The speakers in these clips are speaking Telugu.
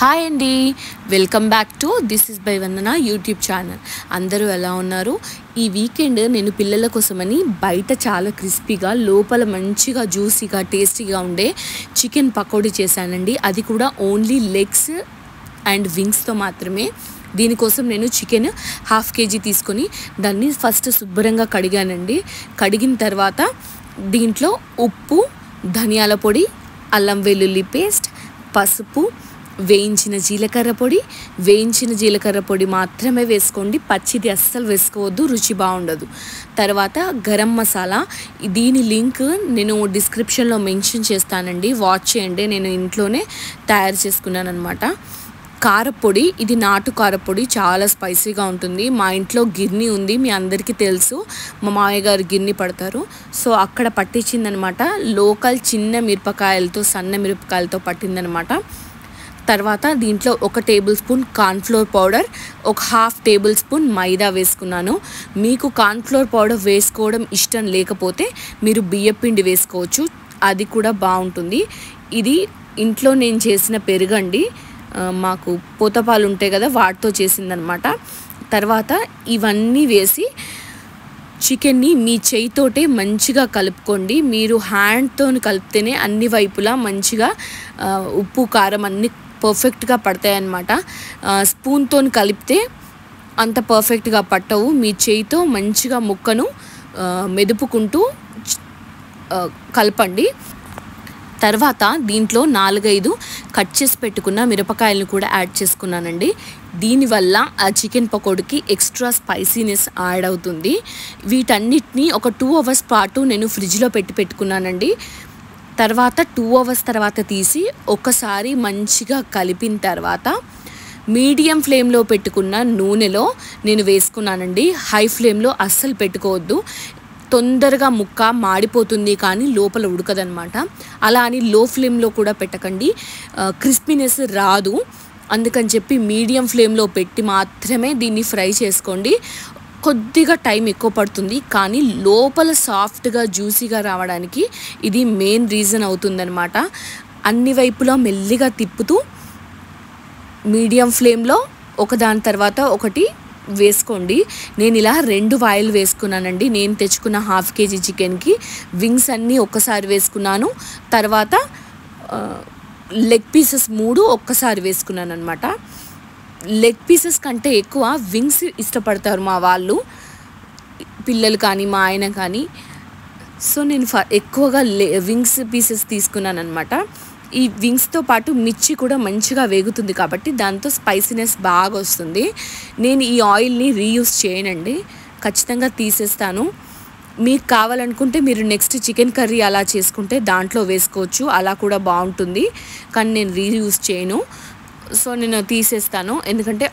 హాయ్ అండి, welcome back to this is by Vandana YouTube channel. అందరూ ఎలా ఉన్నారు? ఈ వీకెండ్ నేను పిల్లల కోసమని బయట చాలా క్రిస్పీగా, లోపల మంచిగా జ్యూసీగా, టేస్టీగా ఉండే చికెన్ పకోడీ చేశానండి. అది కూడా ఓన్లీ లెగ్స్ అండ్ వింగ్స్తో మాత్రమే. దీనికోసం నేను చికెన్ 1/2 kg తీసుకొని దాన్ని ఫస్ట్ శుభ్రంగా కడిగానండి. కడిగిన తర్వాత దీంట్లో ఉప్పు, ధనియాల పొడి, అల్లం వెల్లుల్లి పేస్ట్, పసుపు, వేయించిన జీలకర్ర పొడి మాత్రమే వేసుకోండి. పచ్చిది అస్సలు వేసుకోవద్దు, రుచి బాగుండదు. తర్వాత గరం మసాలా, దీని లింక్ నేను డిస్క్రిప్షన్లో మెన్షన్ చేస్తానండి, వాచ్ చేయండి. నేను ఇంట్లోనే తయారు చేసుకున్నాను అనమాట. కారపొడి, ఇది నాటు కారపొడి, చాలా స్పైసీగా ఉంటుంది. మా ఇంట్లో గిర్నీ ఉంది, మీ అందరికీ తెలుసు. మా మామయ్య గారు గిర్నీ పడతారు, సో అక్కడ పట్టించిందనమాట. లోకల్ చిన్న మిరపకాయలతో, సన్న మిరపకాయలతో పట్టిందనమాట. తర్వాత దీంట్లో 1 tablespoon cornflour powder, 1/2 tablespoon మైదా వేసుకున్నాను. మీకు కార్న్ఫ్లోర్ పౌడర్ వేసుకోవడం ఇష్టం లేకపోతే మీరు బియ్యపిండి వేసుకోవచ్చు, అది కూడా బాగుంటుంది. ఇది ఇంట్లో నేను చేసిన పెరుగండి, మాకు పోతపాలు ఉంటాయి కదా, వాటితో చేసిందనమాట. తర్వాత ఇవన్నీ వేసి చికెన్ని మీ చేయితోటే మంచిగా కలుపుకోండి. మీరు హ్యాండ్తో కలిపితేనే అన్ని వైపులా మంచిగా ఉప్పు, కారం అన్నీ పర్ఫెక్ట్గా పడతాయన్నమాట. స్పూన్తో కలిపితే అంత పర్ఫెక్ట్గా పట్టవు. మీ చేయితో మంచిగా ముక్కను మెదుపుకుంటూ కలపండి. తర్వాత దీంట్లో 4-5 కట్ చేసి పెట్టుకున్న మిరపకాయలను కూడా యాడ్ చేసుకున్నానండి. దీనివల్ల ఆ చికెన్ పకోడీకి ఎక్స్ట్రా స్పైసీనెస్ యాడ్ అవుతుంది. వీటన్నిటిని ఒక 2 hours పాటు నేను ఫ్రిడ్జ్లో పెట్టుకున్నానండి. తర్వాత 2 hours తర్వాత తీసి ఒకసారి మంచిగా కలిపిన తర్వాత మీడియం ఫ్లేమ్లో పెట్టుకున్న నూనెలో నేను వేసుకున్నానండి. హై ఫ్లేమ్లో అస్సలు పెట్టుకోవద్దు, తొందరగా ముక్క మాడిపోతుంది కానీ లోపల ఉడకదనమాట. అలా అని లో ఫ్లేమ్లో కూడా పెట్టకండి, క్రిస్పీనెస్ రాదు. అందుకని చెప్పి మీడియం ఫ్లేమ్లో పెట్టి మాత్రమే దీన్ని ఫ్రై చేసుకోండి. కొద్దిగా టైం ఎక్కువ పడుతుంది కానీ లోపల సాఫ్ట్గా, జ్యూసీగా రావడానికి ఇది మెయిన్ రీజన్ అవుతుందన్నమాట. అన్ని వైపులా మెల్లిగా తిప్పుతూ మీడియం ఫ్లేమ్లో ఒకదాని తర్వాత ఒకటి వేసుకోండి. నేను ఇలా 2 వాయిల్ వేసుకున్నానండి. నేను తెచ్చుకున్న 1/2 kg చికెన్కి వింగ్స్ అన్నీ ఒక్కసారి వేసుకున్నాను. తర్వాత లెగ్ పీసెస్ 3 ఒక్కసారి వేసుకున్నాను అనమాట. లెగ్ పీసెస్ కంటే ఎక్కువ వింగ్స్ ఇష్టపడతారు మా వాళ్ళు, పిల్లలు కానీ మా ఆయన కానీ. సో నేను ఎక్కువగా వింగ్స్ పీసెస్ తీసుకున్నాను అనమాట. ఈ వింగ్స్తో పాటు మిర్చి కూడా మంచిగా వేగుతుంది కాబట్టి దాంతో స్పైసీనెస్ బాగా వస్తుంది. నేను ఈ ఆయిల్ని రీయూస్ చేయనండి, ఖచ్చితంగా తీసేస్తాను. మీకు కావాలనుకుంటే మీరు నెక్స్ట్ చికెన్ కర్రీ అలా చేసుకుంటే దాంట్లో వేసుకోవచ్చు, అలా కూడా బాగుంటుంది. కానీ నేను రీయూస్ చేయను, సో నేను తీసేస్తాను. ఎందుకంటే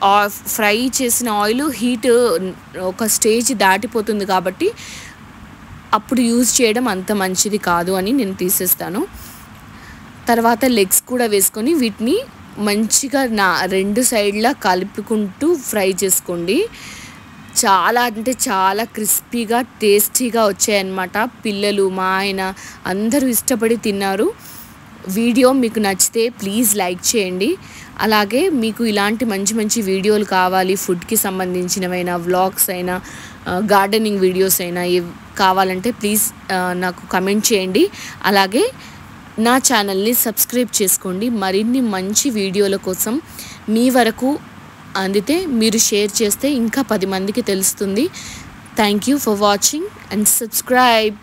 ఫ్రై చేసిన ఆయిల్ హీట్ ఒక స్టేజ్ దాటిపోతుంది కాబట్టి అప్పుడు యూజ్ చేయడం అంత మంచిది కాదు అని నేను తీసేస్తాను. తర్వాత లెగ్స్ కూడా వేసుకొని వీటిని మంచిగా 2 సైడ్లా కలుపుకుంటూ ఫ్రై చేసుకోండి. చాలా అంటే చాలా క్రిస్పీగా, టేస్టీగా వచ్చాయన్నమాట. పిల్లలు, మా ఆయన అందరూ ఇష్టపడి తిన్నారు. వీడియో మీకు నచ్చితే ప్లీజ్ లైక్ చేయండి. అలాగే మీకు ఇలాంటి మంచి మంచి వీడియోలు కావాలి, ఫుడ్కి సంబంధించినవైనా, వ్లాగ్స్ అయినా, గార్డెనింగ్ వీడియోస్ అయినా కావాలంటే ప్లీజ్ నాకు కమెంట్ చేయండి. అలాగే నా ఛానల్ని సబ్స్క్రైబ్ చేసుకోండి. మరిన్ని మంచి వీడియోల కోసం మీ వరకు అందితే మీరు షేర్ చేస్తే ఇంకా 10 మందికి తెలుస్తుంది. Thank you for watching and subscribe.